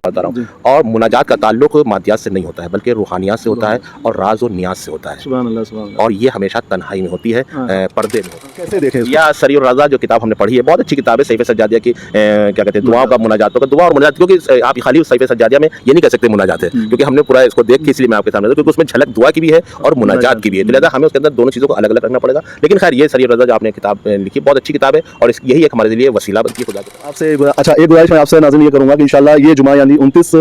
بتا رہا ہوں. اور مناجات کا تعلق مادیات سے نہیں ہوتا ہے بلکہ روحانیات سے ہوتا ہے اور راز و نیاز سے ہوتا ہے. سبحان اللہ سبحان اللہ. اور یہ ہمیشہ تنہائی میں ہوتی ہے, پردے میں ہوتی ہے. کیسے دیکھیں اس کو؟ یا سری الرضا جو کتاب ہم نے پڑھی ہے, بہت اچھی کتاب ہے, صحیفہ سجادیہ کی کیا کہتے ہیں دعاؤں کا, مناجاتوں کا. دعا اور مناجات, کیونکہ آپ خالی صحیفہ سجادیہ میں یہ نہیں کہہ سکتے مناجات ہے, کیونکہ ہم نے پورا اس کو دیکھ کے اس لیے میں آپ کے سامنے, کیونکہ اس میں جھلک دعا کی بھی ہے اور مناجات کی بھی ہے, تو لہٰذا ہمیں اس کے اندر دونوں چیزوں کو الگ الگ رکھنا پڑے گا. لیکن خیر یہ سری الرضا جو آپ نے کتاب لکھی بہت اچھی کتاب ہے, اور یہی ایک ہمارے لیے وسیلہ بنتی ہے خدا کی طرف. آپ سے اچھا ایک گزارش میں آپ سے ناظرین یہ کروں گا کہ انشاءاللہ یہ جمعہ یعنی 29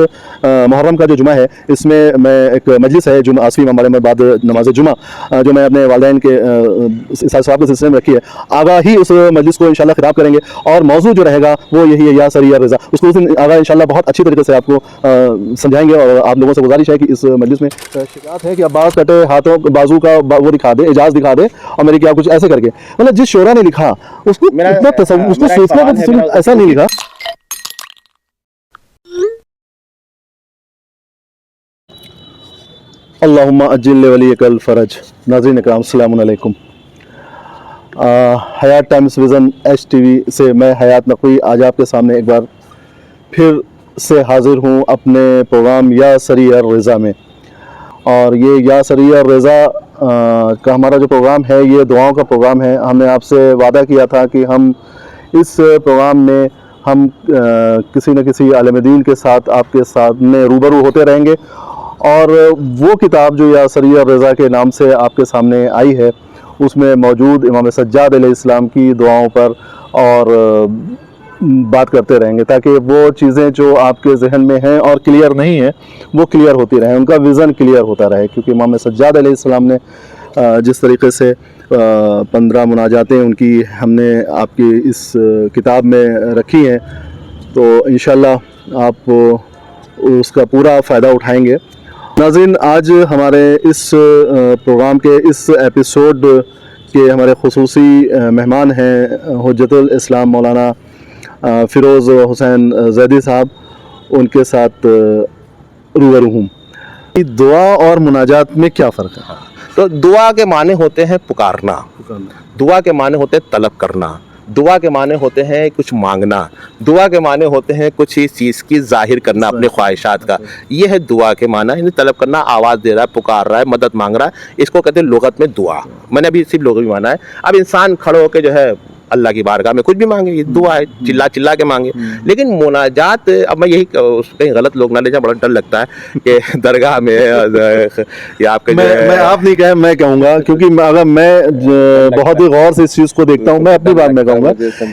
محرم کا جو جمعہ ہے, اس میں ایک مجلس ہے جمعہ 8ویں امام میں بعد نماز جمعہ جو میں اپنے والدین کے ثواب کے سلسلے میں رکھی ہے. آگاہی اس مجلس کو انشاءاللہ خطاب کریں گے, اور موضوع جو رہے گا وہ یہی ہے یا سری الرضا. اس کو آگاہ انشاءاللہ بہت اچھی طریقے سے آپ کو سمجھائیں گے. اور آپ لوگوں سے گزارش ہے کہ اس مجلس میں شکایت ہے کہ عباس کٹے ہاتھوں بازو کا وہ دکھا دے, اعجاز دکھا دے, اور میرے کیا کچھ ایسے کر کے, مطلب جس شعرا نے لکھا اس کو اتنا تصور, اس کو سوچنے کا ایسا نہیں لکھا. اللہم اجل ولیک الفرج. ناظرین اکرام السلام علیکم. حیات ٹائمز ویژن HTV سے میں حیات نقوی آج آپ کے سامنے ایک بار پھر سے حاضر ہوں اپنے پروگرام یا سری الرضا میں. اور یہ یا سری الرضا کا ہمارا جو پروگرام ہے یہ دعاؤں کا پروگرام ہے. ہم نے آپ سے وعدہ کیا تھا کہ ہم اس پروگرام میں ہم کسی نہ کسی عالم دین کے ساتھ آپ کے سامنے روبرو ہوتے رہیں گے. اور وہ کتاب جو یا سری الرضا کے نام سے آپ کے سامنے آئی ہے اس میں موجود امام سجاد علیہ السلام کی دعاؤں پر اور بات کرتے رہیں گے, تاکہ وہ چیزیں جو آپ کے ذہن میں ہیں اور کلیئر نہیں ہیں وہ کلیئر ہوتی رہیں, ان کا ویژن کلیئر ہوتا رہے. کیونکہ امام سجاد علیہ السلام نے جس طریقے سے 15 مناجاتیں ان کی ہم نے آپ کی اس کتاب میں رکھی ہیں, تو انشاءاللہ آپ اس کا پورا فائدہ اٹھائیں گے. ناظرین آج ہمارے اس پروگرام کے اس ایپیسوڈ کے ہمارے خصوصی مہمان ہیں حجت الاسلام مولانا فیروز حسین زیدی صاحب. ان کے ساتھ روبرو ہوں. دعا اور مناجات میں کیا فرق ہے؟ تو دعا کے معنی ہوتے ہیں پکارنا, دعا کے معنی ہوتے ہیں طلب کرنا, دعا کے معنی ہوتے ہیں کچھ مانگنا, دعا کے معنی ہوتے ہیں کچھ اس چیز کی ظاہر کرنا اپنے خواہشات کا. یہ ہے دعا کے معنی, یعنی طلب کرنا, آواز دے رہا ہے, پکار رہا ہے, مدد مانگ رہا ہے, اس کو کہتے ہیں لغت میں دعا. میں نے ابھی صرف لغوی مانا ہے. اب انسان کھڑے ہو کے جو ہے اللہ کی بارگاہ میں کچھ بھی مانگے, یہ دعا ہے, چلا چلا کے مانگے. لیکن مناجات, اب میں یہی کہیں غلط لوگ نہ لے جائیں, بڑا ڈر لگتا ہے کہ درگاہ میں یا آپ کے میں آپ نہیں کہیں, میں کہوں گا, کیونکہ اگر میں بہت ہی غور سے اس چیز کو دیکھتا ہوں, میں اپنی بات میں کہوں گا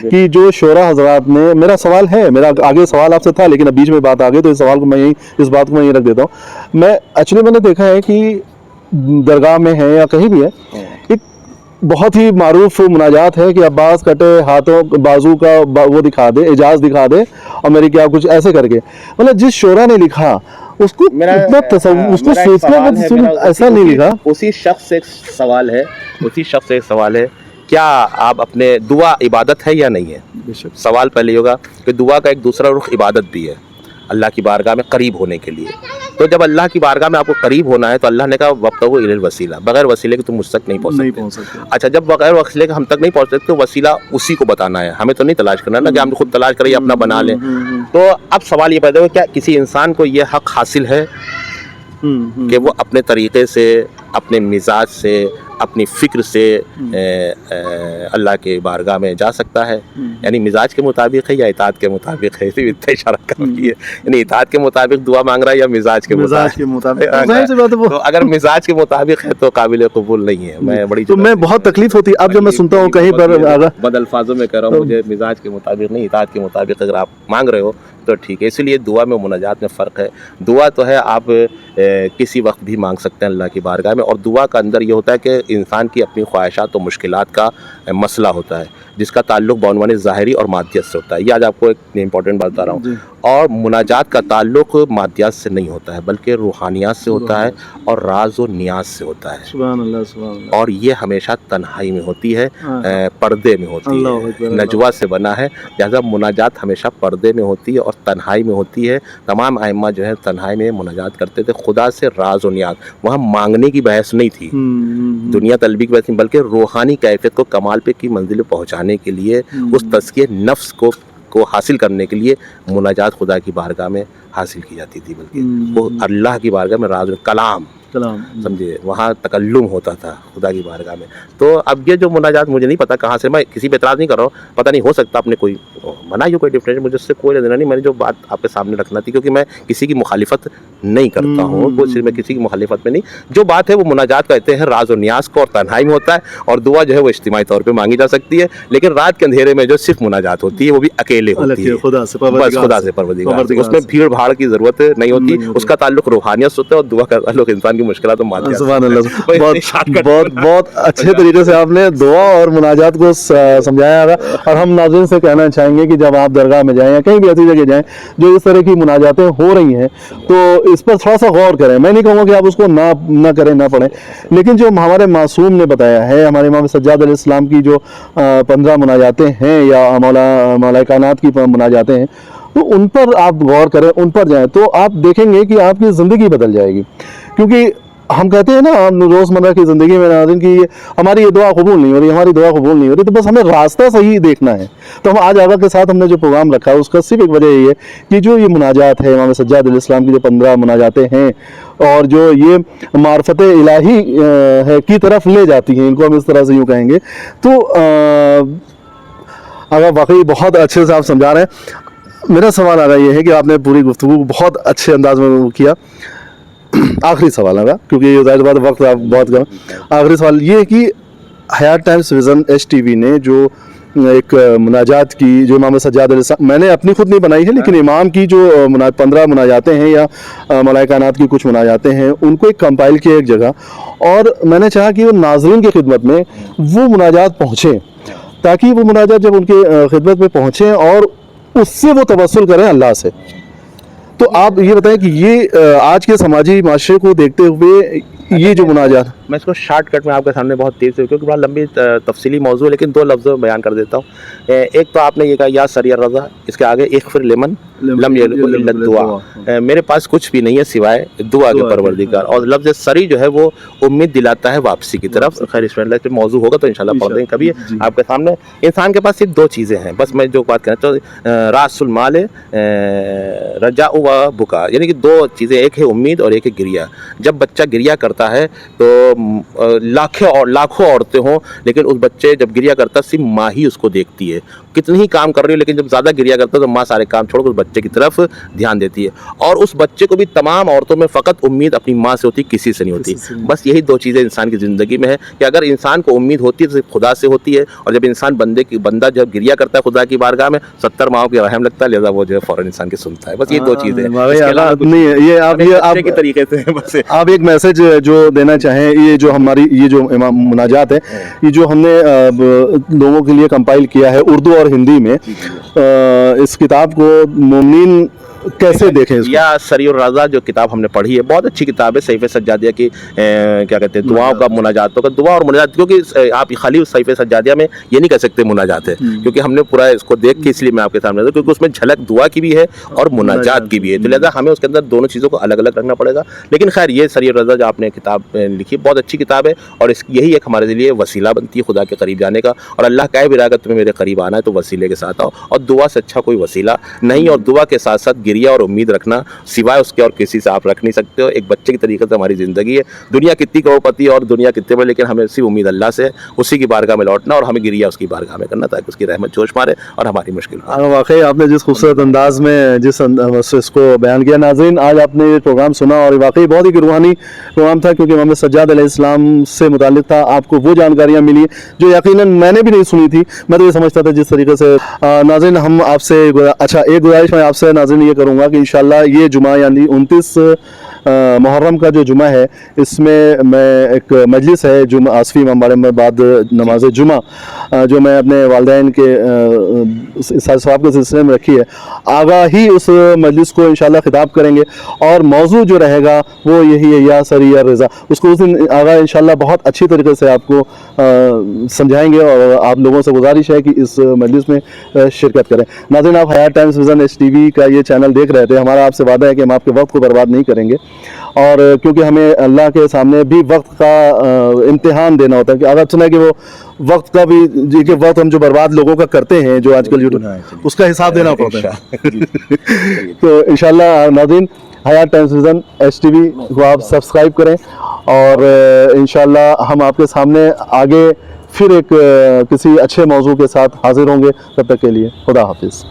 کہ جو شعراء حضرات نے, میرا سوال ہے, میرا آگے سوال آپ سے تھا لیکن اب بیچ میں بات آ گئی تو اس سوال کو میں اس بات کو میں رکھ دیتا ہوں. میں ایکچولی میں نے دیکھا ہے کہ درگاہ میں ہے یا کہیں بھی ہے, ایک بہت ہی معروف مناجات ہے کہ عباس کٹے ہاتھوں بازو کا وہ دکھا دے, اعجاز دکھا دے, اور میری کیا کچھ ایسے کر کے, مطلب جس شعرا نے لکھا اس کو اتنا تصور, اس کو سوچنے کا ایسا نہیں لکھا. اسی شخص سے ایک سوال ہے, اسی شخص سے ایک سوال ہے, کیا آپ اپنے دعا عبادت ہے یا نہیں ہے؟ سوال پہلے یہ ہوگا کہ دعا کا ایک دوسرا رخ عبادت بھی ہے, اللہ کی بارگاہ میں قریب ہونے کے لیے. تو جب اللہ کی بارگاہ میں آپ کو قریب ہونا ہے تو اللہ نے کہا وابتغوا الی الوسیلہ, بغیر وسیلے کے تم مجھ تک نہیں پہنچ سکتے. اچھا, جب بغیر وسیلے کے ہم تک نہیں پہنچ سکتے تو وسیلہ اسی کو بتانا ہے, ہمیں تو نہیں تلاش کرنا نا کہ ہم خود تلاش کریں یا اپنا بنا لیں. تو اب سوال یہ پیدا ہوا, کیا کسی انسان کو یہ حق حاصل ہے کہ وہ اپنے طریقے سے, اپنے مزاج سے, اپنی فکر سے اللہ کے بارگاہ میں جا سکتا ہے؟ یعنی مزاج کے مطابق ہے یا اطاعت کے مطابق ہے؟ صرف اتنا اشارہ کافی ہے, یعنی اطاعت کے مطابق دعا مانگ رہا ہے یا مزاج کے مطابق. تو اگر مزاج کے مطابق ہے تو قابل قبول نہیں ہے. میں بڑی تو میں بہت تکلیف ہوتی ہے اب جب میں سنتا ہوں کہیں پر, بد الفاظوں میں کہہ رہا ہوں, مجھے مزاج کے مطابق نہیں, اطاعت کے مطابق اگر آپ مانگ رہے ہو تو ٹھیک ہے. اسی لیے دعا میں مناجات میں فرق ہے. دعا تو ہے آپ کسی وقت بھی مانگ سکتے ہیں اللہ کی بارگاہ میں, اور دعا کا اندر یہ ہوتا ہے کہ انسان کی اپنی خواہشات و مشکلات کا مسئلہ ہوتا ہے جس کا تعلق بعنوان ظاہری اور مادیت سے ہوتا ہے. یہ آج آپ کو ایک امپورٹنٹ بات بتا رہا ہوں. اور مناجات کا تعلق مادیات سے نہیں ہوتا ہے بلکہ روحانیات سے ہوتا ہے اور راز و نیاز سے ہوتا ہے. سبحان اللہ سبحان اللہ. اور یہ ہمیشہ تنہائی میں ہوتی ہے, پردے میں ہوتی ہے, نجوا سے بنا ہے, لہذا مناجات ہمیشہ پردے میں ہوتی ہے اور تنہائی میں ہوتی ہے. تمام ائمہ جو ہے تنہائی میں مناجات کرتے تھے خدا سے راز و نیاز. وہاں مانگنے کی بحث نہیں تھی, دنیا طلبی کی بحث نہیں, بلکہ روحانی کیفیت کو کمال پہ کی منزل پہنچانے کے لیے, اس تزکیہ نفس کو کو حاصل کرنے کے لیے مناجات خدا کی بارگاہ میں حاصل کی جاتی تھی، بلکہ وہ اللہ کی بارگاہ میں راز کلام سمجھے وہاں تکلم ہوتا تھا خدا کی بارگاہ میں. تو اب یہ جو مناجات مجھے نہیں پتا کہاں سے، میں کسی پہ اعتراض نہیں کر رہا ہوں، پتہ نہیں ہو سکتا آپ نے کوئی بنائی ہو کوئی ڈفرینس، مجھے اس سے کوئی لینا نہیں. میں نے جو بات آپ کے سامنے رکھنا تھی کیونکہ میں کسی کی مخالفت نہیں کرتا ہوں، کوئی میں کسی کی مخالفت میں نہیں. جو بات ہے وہ مناجات کہتے ہیں راز و نیاز کو، اور تنہائی میں ہوتا ہے، اور دعا جو ہے وہ اجتماعی طور پہ مانگی جا سکتی ہے، لیکن رات کے اندھیرے میں جو صرف مناجات ہوتی ہے وہ بھی اکیلے ہوتی ہے خدا سے، بس خدا سے، پروردگار سے. اس میں بھیڑ بھاڑ کی ضرورت نہیں ہوتی، اس کا تعلق روحانیت سے ہوتا ہے، اور دعا کا تعلق انسان کی مشکلات و مادیات. سبحان اللہ، بہت اچھے طریقے سے آپ نے دعا اور مناجات کو سمجھایا ہے. اور ہم ناظرین سے کہنا چاہیں گے کہ جب آپ درگاہ میں جائیں یا کہیں بھی ایسی جگہ جائیں جو اس طرح کی مناجاتیں ہو رہی ہیں تو اس پر تھوڑا سا غور کریں. میں نہیں کہوں گا کہ آپ اس کو نہ کریں، نہ پڑھیں، لیکن جو ہمارے معصوم نے بتایا ہے، ہمارے امام سجاد علیہ السلام کی جو 15 مناجاتیں ہیں یا مولا کائنات کی مناجاتیں ہیں، تو ان پر آپ غور کریں، ان پر جائیں تو آپ دیکھیں گے کہ آپ کی زندگی بدل جائے گی. کیونکہ ہم کہتے ہیں نا روزمرہ کی زندگی میں ناظرین کی ہماری یہ دعا قبول نہیں ہو رہی، ہماری دعا قبول نہیں ہو رہی، تو بس ہمیں راستہ صحیح دیکھنا ہے. تو ہم آج آقا کے ساتھ ہم نے جو پروگرام رکھا ہے اس کا صرف ایک وجہ یہ ہے کہ جو یہ مناجات ہے امام سجاد علیہ السلام کی جو 15 مناجاتیں ہیں اور جو یہ معرفت الہی ہے کی طرف لے جاتی ہیں، ان کو ہم اس طرح سے یوں کہیں گے. تو اگر واقعی بہت اچھے سے آپ سمجھا رہے ہیں. میرا سوال آ رہا یہ ہے کہ آپ نے پوری گفتگو بہت اچھے انداز میں کیا. آخری سوال آگا کیونکہ یہ ظاہر بات وقت آپ بہت کم. آخری سوال یہ ہے کہ حیات ٹائمز ویژن HTV نے جو ایک مناجات کی جو امام سجاد علیہ السلام، میں نے اپنی خود نہیں بنائی ہے لیکن امام کی جو 15 مناجاتیں ہیں یا مولا کائنات کی کچھ مناجاتیں ہیں ان کو ایک کمپائل کیا ایک جگہ، اور میں نے چاہا کہ وہ ناظرین کی خدمت میں وہ مناجات پہنچیں تاکہ وہ مناجات جب ان کی خدمت میں پہنچیں اور اس سے وہ توسل کریں اللہ سے. تو آپ یہ بتائیں کہ یہ آج کے سماجی معاشرے کو دیکھتے ہوئے یہ جو مناجات، میں اس کو شارٹ کٹ میں آپ کے سامنے بہت تیز سے، کیونکہ بڑا لمبی تفصیلی موضوع ہے، لیکن 2 لفظوں میں بیان کر دیتا ہوں. ایک تو آپ نے یہ کہا یا سری الرضا، اس کے آگے اغفر لمن لم یلقوا الا الدعاء. میرے پاس کچھ بھی نہیں ہے سوائے دعا کے پروردگار. اور لفظ سری جو ہے وہ امید دلاتا ہے واپسی کی طرف. خیر اس میں موضوع ہوگا تو انشاءاللہ پڑھ دیں گے کبھی آپ کے سامنے. انسان کے پاس صرف 2 چیزیں ہیں بس، میں جو بات کہنا چاہتا ہوں، راس المال رجاء و بکا، یعنی کہ 2 چیزیں، ایک ہے امید اور ایک ہے گریا. جب بچہ گریا کرتا ہے تو لاکھوں عورتیں ہوں لیکن اس بچے جب گریا کرتا ہے صرف ماں ہی اس کو دیکھتی ہے، کتنی ہی کام کر رہی ہے، لیکن جب زیادہ گریا کرتا ہے تو ماں سارے کام چھوڑ کر اس بچے کی طرف دھیان دیتی ہے. اور اس بچے کو بھی تمام عورتوں میں فقط امید اپنی ماں سے ہوتی، کسی سے نہیں ہوتی. بس یہی 2 چیزیں انسان کی زندگی میں ہے کہ اگر انسان کو امید ہوتی ہے تو صرف خدا سے ہوتی ہے، اور جب انسان بندہ جب گریا کرتا ہے خدا کی بارگاہ میں 70 ماؤں کی رحم لگتا ہے، لہذا وہ جو ہے فوراً انسان کی سنتا ہے. بس یہ 2 چیزیں یہ آپ کے طریقے سے بس آپ ایک میسج جو دینا چاہیں. یہ جو ہماری یہ جو مناجات ہے، یہ جو ہم نے لوگوں کے لیے کمپائل کیا ہے اردو اور ہندی میں، اس کتاب کو مومنین کیسے دیکھیں؟ یا سری الرضا جو کتاب ہم نے پڑھی ہے بہت اچھی کتاب ہے، صحیفہ سجادیہ کی کیا کہتے ہیں دعاؤں کا، مناجاتوں کا، دعا اور مناجات. کیونکہ آپ خالی صحیفہ سجادیہ میں یہ نہیں کہہ سکتے مناجات ہے، کیونکہ ہم نے پورا اس کو دیکھ کے اس لیے میں آپ کے سامنے، کیونکہ اس میں جھلک دعا کی بھی ہے اور مناجات کی بھی ہے، تو لہٰذا ہمیں اس کے اندر دونوں چیزوں کو الگ الگ رکھنا پڑے گا. لیکن خیر یہ سری الرضا جو آپ نے کتاب لکھی بہت اچھی کتاب ہے، اور یہی ایک ہمارے لیے وسیلہ بنتی ہے خدا کے قریب جانے کا. اور اللہ کہے بھی رہا کہ تمہیں میرے قریب آنا ہے تو وسیلے کے ساتھ آؤ، اور دعا سے اچھا کوئی وسیلہ نہیں. اور دعا کے ساتھ ساتھ گریا اور امید رکھنا سوائے اس کے اور کسی سے آپ رکھ نہیں سکتے ہو. ایک بچے کی طریقے سے ہماری زندگی ہے، دنیا کتنی کروڑپتی اور دنیا کتنے بڑے، لیکن ہمیں صرف امید اللہ سے، اسی کی بارگاہ میں لوٹنا، اور ہمیں گریا اس کی بارگاہ میں کرنا تاکہ اس کی رحمت جوش مارے اور ہماری مشکل. واقعی آپ نے جس خوبصورت انداز میں اس کو بیان کیا. ناظرین آج آپ نے یہ پروگرام سنا اور واقعی بہت ہی روحانی پروگرام تھا، کیونکہ امام سجاد علیہ السلام سے متعلق تھا. آپ کو وہ جانکاریاں ملی جو یقیناً میں نے بھی نہیں سنی تھی. میں تو یہ سمجھتا تھا جس طریقے سے. ناظرین ہم آپ سے ایک گزارش میں آپ سے ناظرین یہ کروں گا کہ انشاءاللہ یہ جمعہ یعنی 29 محرم کا جو جمعہ ہے، اس میں ایک مجلس ہے جمعہ آصفی امام باڑے میں بعد نماز جمعہ، جو میں اپنے والدین کے ثواب کے سلسلے میں رکھی ہے. آگاہ ہی اس مجلس کو انشاءاللہ خطاب کریں گے، اور موضوع جو رہے گا وہ یہی ہے یا سری الرضا. اس کو اس دن آگاہ انشاءاللہ بہت اچھی طریقے سے آپ کو سمجھائیں گے، اور آپ لوگوں سے گزارش ہے کہ اس مجلس میں شرکت کریں. ناظرین آپ حیات ٹائمز ویژن HTV کا یہ چینل دیکھ رہے تھے. ہمارا آپ سے وعدہ ہے کہ ہم آپ کے وقت کو برباد نہیں کریں گے. اور کیونکہ ہمیں اللہ کے سامنے بھی وقت کا امتحان دینا ہوتا ہے کہ اگر چنا کہ وہ وقت کا بھی جی کہ وقت ہم جو برباد لوگوں کا کرتے ہیں جو آج کل یوٹیوب اس کا حساب دینا پڑتا ہے. تو انشاءاللہ ناظرین حیات ٹائمز ویژن HTV کو آپ سبسکرائب کریں اور انشاءاللہ ہم آپ کے سامنے آگے پھر ایک کسی اچھے موضوع کے ساتھ حاضر ہوں گے. تب تک کے لیے خدا حافظ.